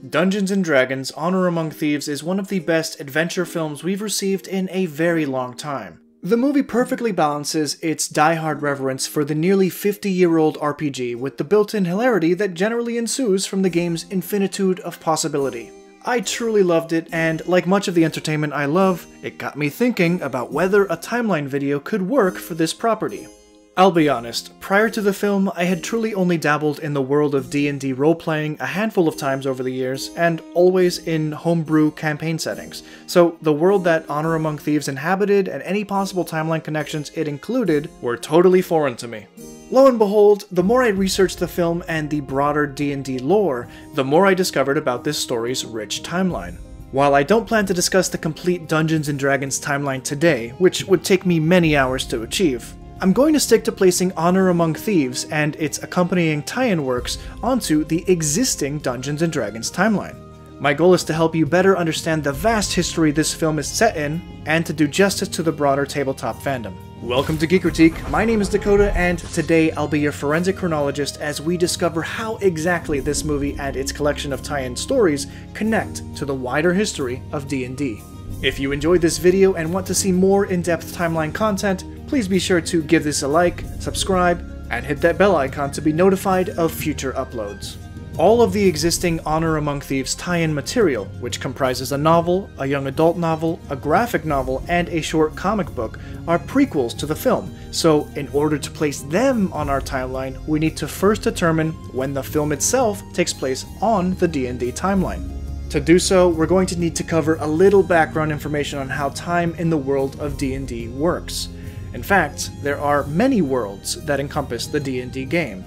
Dungeons & Dragons: Honor Among Thieves is one of the best adventure films we've received in a very long time. The movie perfectly balances its die-hard reverence for the nearly 50-year-old RPG with the built-in hilarity that generally ensues from the game's infinitude of possibility. I truly loved it, and like much of the entertainment I love, it got me thinking about whether a timeline video could work for this property. I'll be honest, prior to the film, I had truly only dabbled in the world of D&D role-playing a handful of times over the years, and always in homebrew campaign settings, so the world that Honor Among Thieves inhabited and any possible timeline connections it included were totally foreign to me. Lo and behold, the more I researched the film and the broader D&D lore, the more I discovered about this story's rich timeline. While I don't plan to discuss the complete Dungeons & Dragons timeline today, which would take me many hours to achieve, I'm going to stick to placing Honor Among Thieves and its accompanying tie-in works onto the existing Dungeons & Dragons timeline. My goal is to help you better understand the vast history this film is set in, and to do justice to the broader tabletop fandom. Welcome to Geekritique, my name is Dakota, and today I'll be your forensic chronologist as we discover how exactly this movie and its collection of tie-in stories connect to the wider history of D&D. If you enjoyed this video and want to see more in-depth timeline content, please be sure to give this a like, subscribe, and hit that bell icon to be notified of future uploads. All of the existing Honor Among Thieves tie-in material, which comprises a novel, a young adult novel, a graphic novel, and a short comic book, are prequels to the film, so in order to place them on our timeline, we need to first determine when the film itself takes place on the D&D timeline. To do so, we're going to need to cover a little background information on how time in the world of D&D works. In fact, there are many worlds that encompass the D&D game.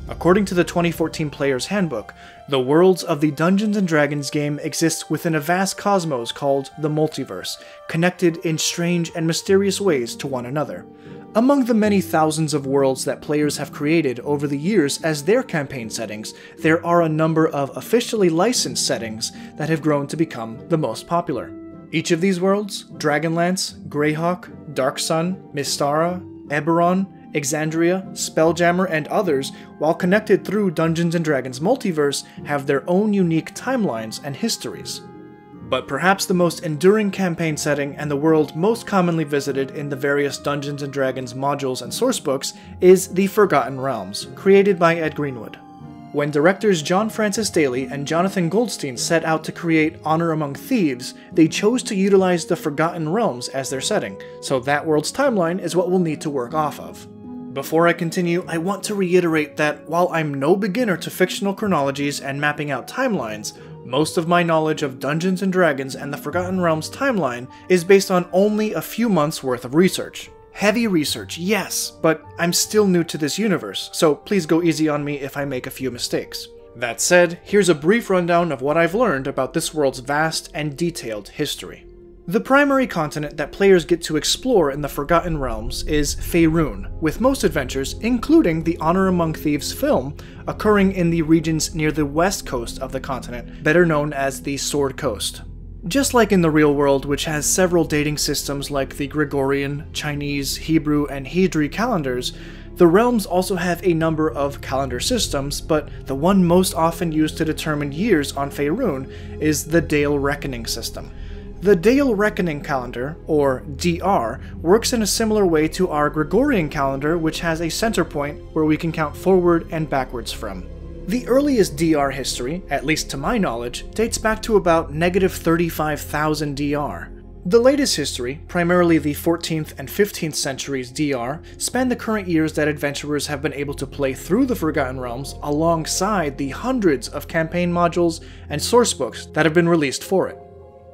According to the 2014 Player's Handbook, the worlds of the Dungeons & Dragons game exist within a vast cosmos called the Multiverse, connected in strange and mysterious ways to one another. Among the many thousands of worlds that players have created over the years as their campaign settings, there are a number of officially licensed settings that have grown to become the most popular. Each of these worlds, Dragonlance, Greyhawk, Darksun, Mystara, Eberron, Exandria, Spelljammer, and others, while connected through Dungeons & Dragons Multiverse, have their own unique timelines and histories. But perhaps the most enduring campaign setting and the world most commonly visited in the various Dungeons & Dragons modules and sourcebooks is the Forgotten Realms, created by Ed Greenwood. When directors John Francis Daley and Jonathan Goldstein set out to create Honor Among Thieves, they chose to utilize the Forgotten Realms as their setting, so that world's timeline is what we'll need to work off of. Before I continue, I want to reiterate that while I'm no beginner to fictional chronologies and mapping out timelines, most of my knowledge of Dungeons & Dragons and the Forgotten Realms timeline is based on only a few months' worth of research. Heavy research, yes, but I'm still new to this universe, so please go easy on me if I make a few mistakes. That said, here's a brief rundown of what I've learned about this world's vast and detailed history. The primary continent that players get to explore in the Forgotten Realms is Faerûn, with most adventures, including the Honor Among Thieves film, occurring in the regions near the west coast of the continent, better known as the Sword Coast. Just like in the real world, which has several dating systems like the Gregorian, Chinese, Hebrew, and Hijri calendars, the realms also have a number of calendar systems, but the one most often used to determine years on Faerûn is the Dalereckoning system. The Dalereckoning calendar, or DR, works in a similar way to our Gregorian calendar, which has a center point where we can count forward and backwards from. The earliest DR history, at least to my knowledge, dates back to about -35,000 DR. The latest history, primarily the 14th and 15th centuries DR, span the current years that adventurers have been able to play through the Forgotten Realms alongside the hundreds of campaign modules and sourcebooks that have been released for it.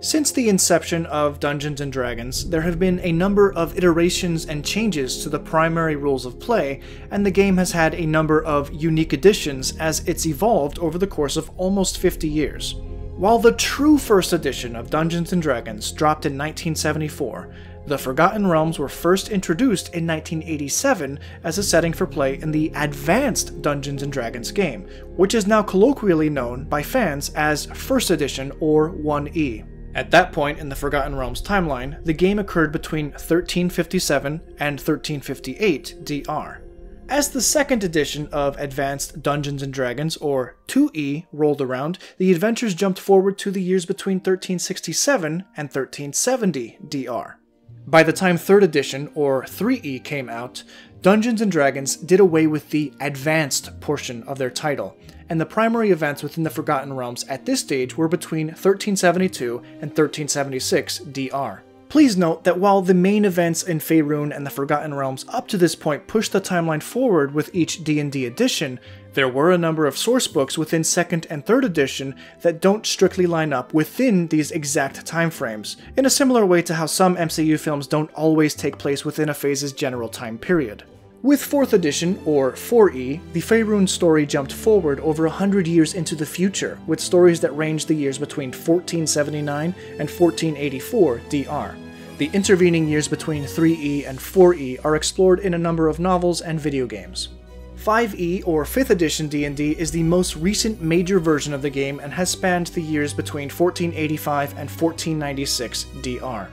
Since the inception of Dungeons & Dragons, there have been a number of iterations and changes to the primary rules of play, and the game has had a number of unique additions as it's evolved over the course of almost 50 years. While the true first edition of Dungeons & Dragons dropped in 1974, the Forgotten Realms were first introduced in 1987 as a setting for play in the advanced Dungeons & Dragons game, which is now colloquially known by fans as First Edition or 1E. At that point in the Forgotten Realms timeline, the game occurred between 1357 and 1358 DR. As the second edition of Advanced Dungeons & Dragons, or 2E, rolled around, the adventures jumped forward to the years between 1367 and 1370 DR. By the time 3rd edition, or 3E, came out, Dungeons & Dragons did away with the advanced portion of their title, and the primary events within the Forgotten Realms at this stage were between 1372 and 1376 DR. Please note that while the main events in Faerûn and the Forgotten Realms up to this point pushed the timeline forward with each D&D edition, there were a number of source books within 2nd and 3rd edition that don't strictly line up within these exact timeframes, in a similar way to how some MCU films don't always take place within a phase's general time period. With 4th edition, or 4E, the Faerûn story jumped forward over 100 years into the future, with stories that ranged the years between 1479 and 1484 DR. The intervening years between 3E and 4E are explored in a number of novels and video games. 5E, or 5th edition D&D, is the most recent major version of the game and has spanned the years between 1485 and 1496 DR.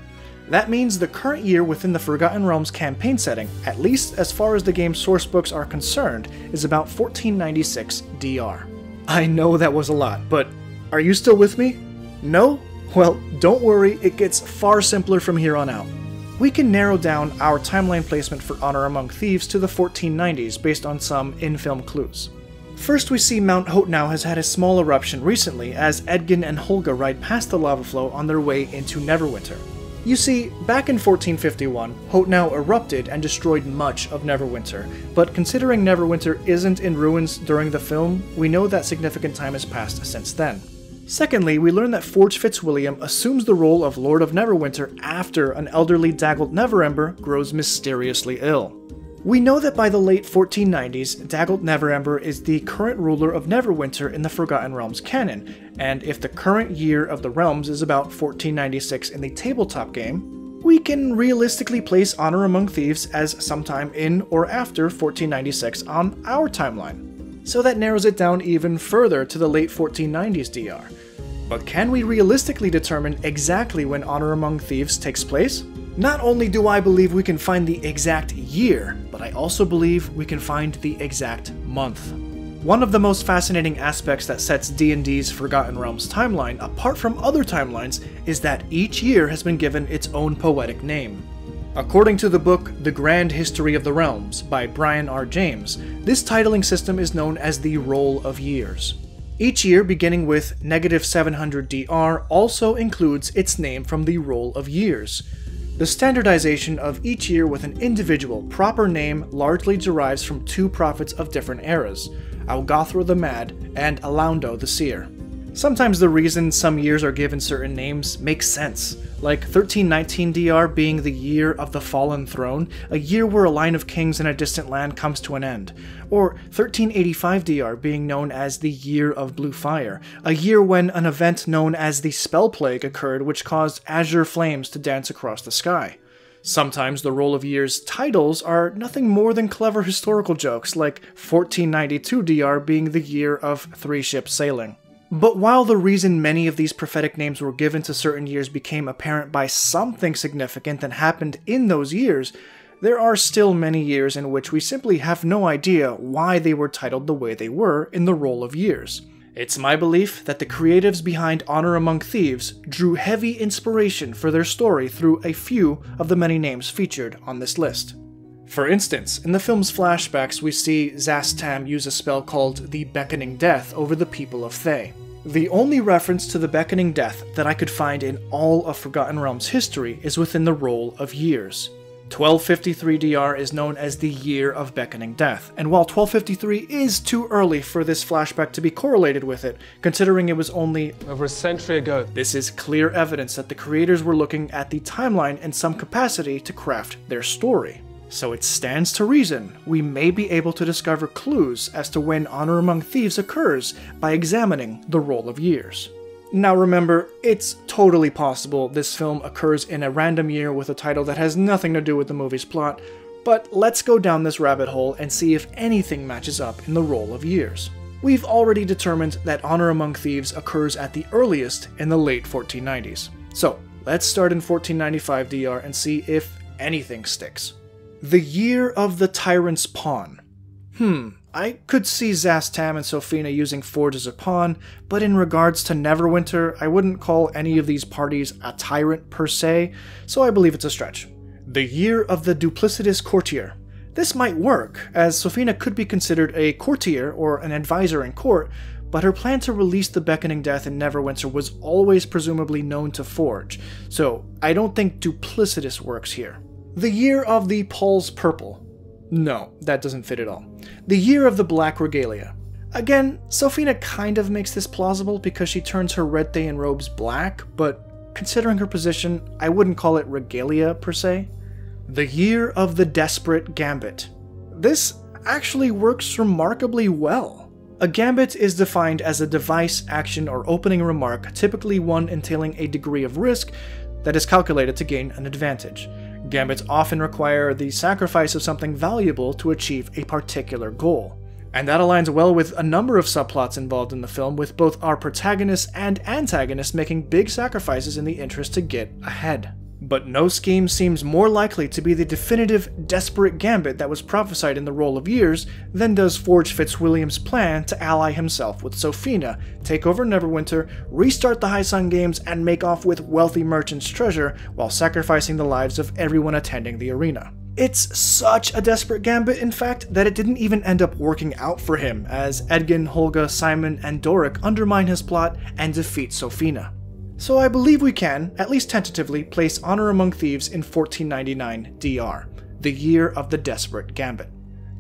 That means the current year within the Forgotten Realms campaign setting, at least as far as the game's sourcebooks are concerned, is about 1496 DR. I know that was a lot, but are you still with me? No? Well, don't worry, it gets far simpler from here on out. We can narrow down our timeline placement for Honor Among Thieves to the 1490s based on some in-film clues. First, we see Mount Hotenow has had a small eruption recently as Edgin and Holga ride past the lava flow on their way into Neverwinter. You see, back in 1451, Hotenow erupted and destroyed much of Neverwinter, but considering Neverwinter isn't in ruins during the film, we know that significant time has passed since then. Secondly, we learn that Forge Fitzwilliam assumes the role of Lord of Neverwinter after an elderly Daggled Neverember grows mysteriously ill. We know that by the late 1490s, Daggled Neverember is the current ruler of Neverwinter in the Forgotten Realms canon, and if the current year of the realms is about 1496 in the tabletop game, we can realistically place Honor Among Thieves as sometime in or after 1496 on our timeline. So that narrows it down even further to the late 1490s DR. But can we realistically determine exactly when Honor Among Thieves takes place? Not only do I believe we can find the exact year, but I also believe we can find the exact month. One of the most fascinating aspects that sets D&D's Forgotten Realms timeline apart from other timelines is that each year has been given its own poetic name. According to the book The Grand History of the Realms by Brian R. James, this titling system is known as the Roll of Years. Each year beginning with -700 DR also includes its name from the Roll of Years. The standardization of each year with an individual, proper name largely derives from two prophets of different eras, Algothra the Mad and Alaundo the Seer. Sometimes the reason some years are given certain names makes sense, like 1319 DR being the year of the Fallen Throne, a year where a line of kings in a distant land comes to an end, or 1385 DR being known as the Year of Blue Fire, a year when an event known as the Spell Plague occurred which caused azure flames to dance across the sky. Sometimes the Roll of Years titles are nothing more than clever historical jokes, like 1492 DR being the year of 3 ships sailing. But while the reason many of these prophetic names were given to certain years became apparent by something significant that happened in those years, there are still many years in which we simply have no idea why they were titled the way they were in the Roll of Years. It's my belief that the creatives behind Honor Among Thieves drew heavy inspiration for their story through a few of the many names featured on this list. For instance, in the film's flashbacks we see Zastam use a spell called the Beckoning Death over the people of Thay. The only reference to the Beckoning Death that I could find in all of Forgotten Realms history is within the Roll of Years. 1253 DR is known as the Year of Beckoning Death, and while 1253 is too early for this flashback to be correlated with it, considering it was only over a century ago, this is clear evidence that the creators were looking at the timeline in some capacity to craft their story. So it stands to reason we may be able to discover clues as to when Honor Among Thieves occurs by examining the Roll of Years. Now remember, it's totally possible this film occurs in a random year with a title that has nothing to do with the movie's plot, but let's go down this rabbit hole and see if anything matches up in the Roll of Years. We've already determined that Honor Among Thieves occurs at the earliest in the late 1490s. So let's start in 1495 DR and see if anything sticks. The Year of the Tyrant's Pawn. I could see Zastam and Sofina using Forge as a pawn, but in regards to Neverwinter, I wouldn't call any of these parties a tyrant per se, so I believe it's a stretch. The Year of the Duplicitous Courtier. This might work, as Sofina could be considered a courtier or an advisor in court, but her plan to release the Beckoning Death in Neverwinter was always presumably known to Forge, so I don't think duplicitous works here. The Year of the Paul's Purple. No, that doesn't fit at all. The Year of the Black Regalia. Again, Sofina kind of makes this plausible because she turns her Red Thayan robes black, but considering her position, I wouldn't call it regalia per se. The Year of the Desperate Gambit. This actually works remarkably well. A gambit is defined as a device, action, or opening remark, typically one entailing a degree of risk that is calculated to gain an advantage. Gambits often require the sacrifice of something valuable to achieve a particular goal. And that aligns well with a number of subplots involved in the film, with both our protagonist and antagonist making big sacrifices in the interest to get ahead. But no scheme seems more likely to be the definitive, desperate gambit that was prophesied in the Roll of Years than does Forge Fitzwilliam's plan to ally himself with Sofina, take over Neverwinter, restart the High Sun Games, and make off with wealthy merchants' treasure while sacrificing the lives of everyone attending the arena. It's such a desperate gambit, in fact, that it didn't even end up working out for him, as Edgin, Holga, Simon, and Doric undermine his plot and defeat Sofina. So I believe we can, at least tentatively, place Honor Among Thieves in 1499 DR, the Year of the Desperate Gambit.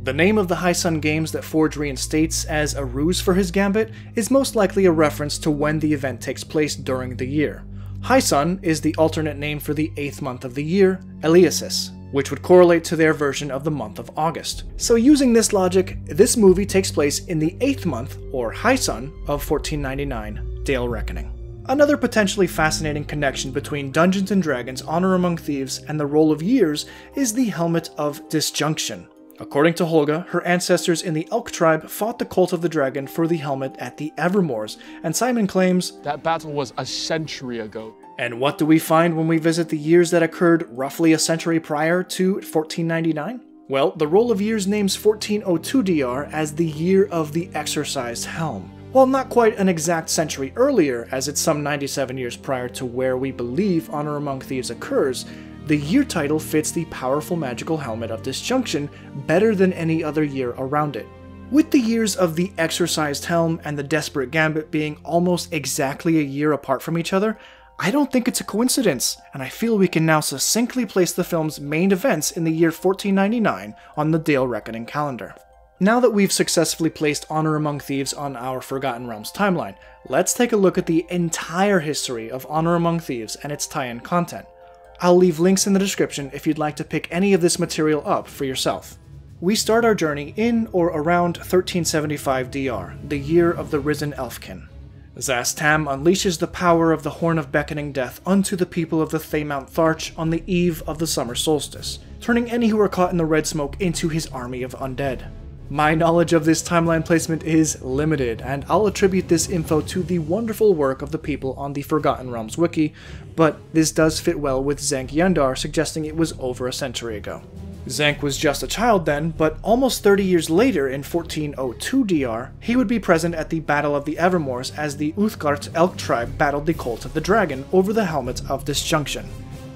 The name of the High Sun Games that Forge reinstates as a ruse for his gambit is most likely a reference to when the event takes place during the year. High Sun is the alternate name for the 8th month of the year, Eleusis, which would correlate to their version of the month of August. So using this logic, this movie takes place in the 8th month, or High Sun, of 1499, Dalereckoning. Another potentially fascinating connection between Dungeons & Dragons Honor Among Thieves and the Roll of Years is the Helmet of Disjunction. According to Holga, her ancestors in the Elk tribe fought the Cult of the Dragon for the helmet at the Evermoors, and Simon claims, "That battle was a century ago." And what do we find when we visit the years that occurred roughly a century prior to 1499? Well, the Roll of Years names 1402 DR as the Year of the Exercised Helm. While not quite an exact century earlier, as it's some 97 years prior to where we believe Honor Among Thieves occurs, the year title fits the powerful magical Helmet of Disjunction better than any other year around it. With the years of the Exercised Helm and the Desperate Gambit being almost exactly a year apart from each other, I don't think it's a coincidence, and I feel we can now succinctly place the film's main events in the year 1499 on the Dalereckoning calendar. Now that we've successfully placed Honor Among Thieves on our Forgotten Realms timeline, let's take a look at the entire history of Honor Among Thieves and its tie-in content. I'll leave links in the description if you'd like to pick any of this material up for yourself. We start our journey in or around 1375 DR, the year of the Risen Elfkin. Zastam unleashes the power of the Horn of Beckoning Death unto the people of the Thaymount Tharch on the eve of the summer solstice, turning any who are caught in the red smoke into his army of undead. My knowledge of this timeline placement is limited, and I'll attribute this info to the wonderful work of the people on the Forgotten Realms wiki, but this does fit well with Zenk Yendar suggesting it was over a century ago. Zenk was just a child then, but almost 30 years later in 1402 DR, he would be present at the Battle of the Evermoors as the Uthgard Elk tribe battled the Cult of the Dragon over the Helmet of Disjunction.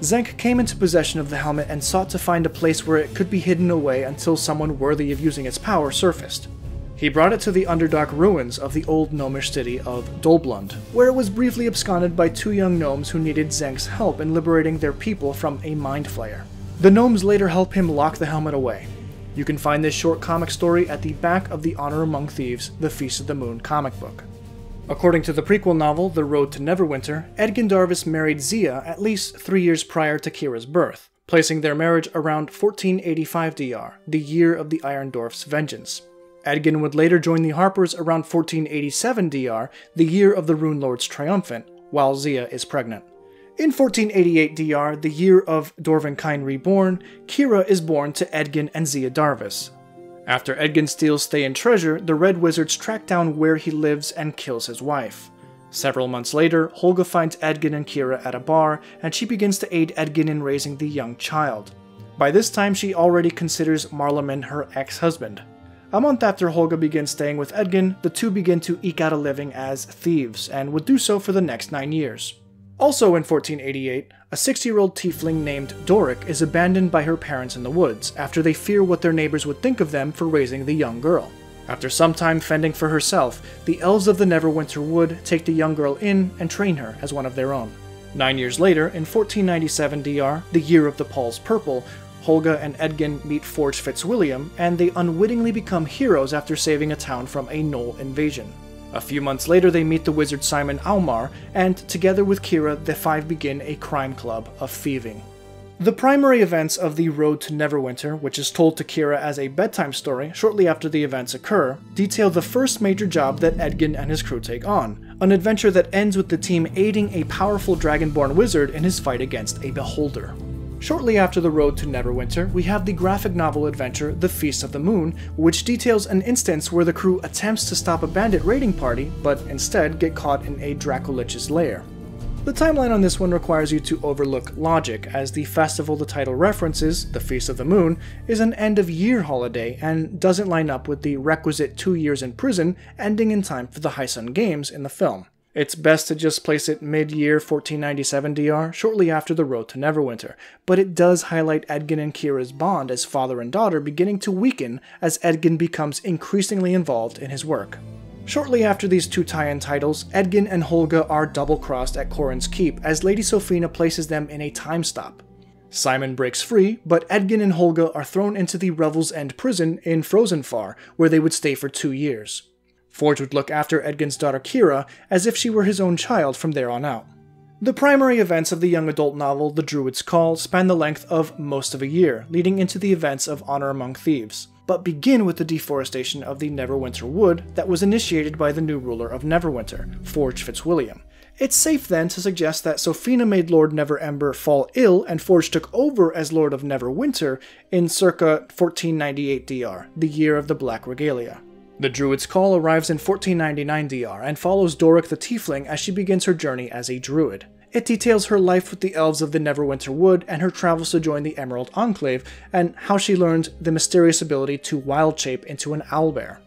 Zenk came into possession of the helmet and sought to find a place where it could be hidden away until someone worthy of using its power surfaced. He brought it to the Underdark ruins of the old gnomish city of Dolblund, where it was briefly absconded by two young gnomes who needed Zenk's help in liberating their people from a mind flayer. The gnomes later help him lock the helmet away. You can find this short comic story at the back of the Honor Among Thieves, The Feast of the Moon comic book. According to the prequel novel, The Road to Neverwinter, Edgin Darvis married Zia at least 3 years prior to Kira's birth, placing their marriage around 1485 DR, the year of the Iron Dwarf's vengeance. Edgin would later join the Harpers around 1487 DR, the year of the Rune Lord's triumphant, while Zia is pregnant. In 1488 DR, the year of Dorvankine Reborn, Kira is born to Edgin and Zia Darvis. After Edgin steals Thayan treasure, the Red Wizards track down where he lives and kills his wife. Several months later, Holga finds Edgin and Kira at a bar, and she begins to aid Edgin in raising the young child. By this time, she already considers Marleman her ex-husband. A month after Holga begins staying with Edgin, the two begin to eke out a living as thieves, and would do so for the next 9 years. Also in 1488, a 6-year-old tiefling named Doric is abandoned by her parents in the woods after they fear what their neighbors would think of them for raising the young girl. After some time fending for herself, the elves of the Neverwinter Wood take the young girl in and train her as one of their own. 9 years later, in 1497 DR, the year of the Paul's Purple, Holga and Edgin meet Forge Fitzwilliam, and they unwittingly become heroes after saving a town from a Gnoll invasion. A few months later they meet the wizard Simon Aumar, and together with Kira, the five begin a crime club of thieving. The primary events of the Road to Neverwinter, which is told to Kira as a bedtime story shortly after the events occur, detail the first major job that Edgin and his crew take on, an adventure that ends with the team aiding a powerful dragonborn wizard in his fight against a beholder. Shortly after the Road to Neverwinter, we have the graphic novel adventure The Feast of the Moon, which details an instance where the crew attempts to stop a bandit raiding party, but instead get caught in a Dracolich's lair. The timeline on this one requires you to overlook logic, as the festival the title references, The Feast of the Moon, is an end-of-year holiday and doesn't line up with the requisite 2 years in prison ending in time for the High Sun Games in the film. It's best to just place it mid-year 1497 DR, shortly after the Road to Neverwinter, but it does highlight Edgin and Kira's bond as father and daughter beginning to weaken as Edgin becomes increasingly involved in his work. Shortly after these two tie-in titles, Edgin and Holga are double-crossed at Corin's Keep as Lady Sophina places them in a time stop. Simon breaks free, but Edgin and Holga are thrown into the Revel's End prison in Frozenfar, where they would stay for 2 years. Forge would look after Edgin's daughter Kira as if she were his own child from there on out. The primary events of the young adult novel The Druid's Call span the length of most of a year, leading into the events of Honor Among Thieves, but begin with the deforestation of the Neverwinter Wood that was initiated by the new ruler of Neverwinter, Forge Fitzwilliam. It's safe then to suggest that Sophina made Lord Neverember fall ill and Forge took over as Lord of Neverwinter in circa 1498 DR, the year of the Black Regalia. The Druid's Call arrives in 1499 DR and follows Doric the Tiefling as she begins her journey as a druid. It details her life with the elves of the Neverwinter Wood and her travels to join the Emerald Enclave, and how she learned the mysterious ability to wild shape into an owlbear.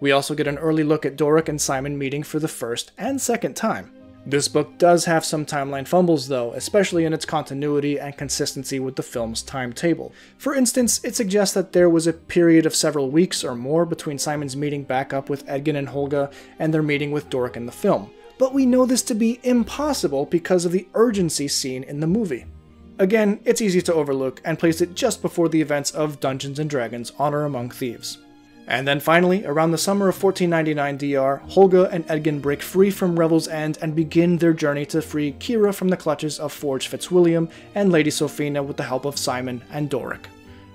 We also get an early look at Doric and Simon meeting for the first and second time. This book does have some timeline fumbles though, especially in its continuity and consistency with the film's timetable. For instance, it suggests that there was a period of several weeks or more between Simon's meeting back up with Edgin and Holga and their meeting with Doric in the film, but we know this to be impossible because of the urgency seen in the movie. Again, it's easy to overlook and place it just before the events of Dungeons & Dragons Honor Among Thieves. And then finally, around the summer of 1499 DR, Holga and Edgin break free from Revel's End and begin their journey to free Kira from the clutches of Forge Fitzwilliam and Lady Sophina with the help of Simon and Doric.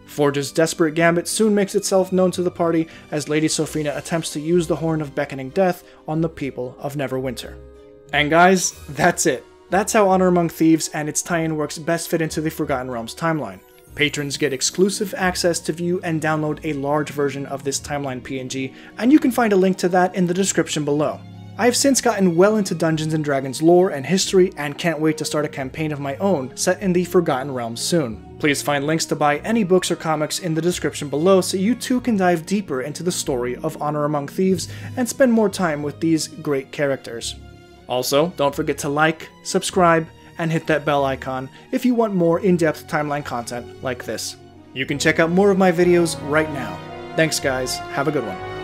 Forge's desperate gambit soon makes itself known to the party as Lady Sophina attempts to use the Horn of Beckoning Death on the people of Neverwinter. And guys, that's it. That's how Honor Among Thieves and its tie-in works best fit into the Forgotten Realms timeline. Patrons get exclusive access to view and download a large version of this timeline PNG, and you can find a link to that in the description below. I have since gotten well into Dungeons & Dragons lore and history and can't wait to start a campaign of my own set in the Forgotten Realms soon. Please find links to buy any books or comics in the description below so you too can dive deeper into the story of Honor Among Thieves and spend more time with these great characters. Also, don't forget to like, subscribe, and hit that bell icon if you want more in-depth timeline content like this. You can check out more of my videos right now. Thanks guys, have a good one.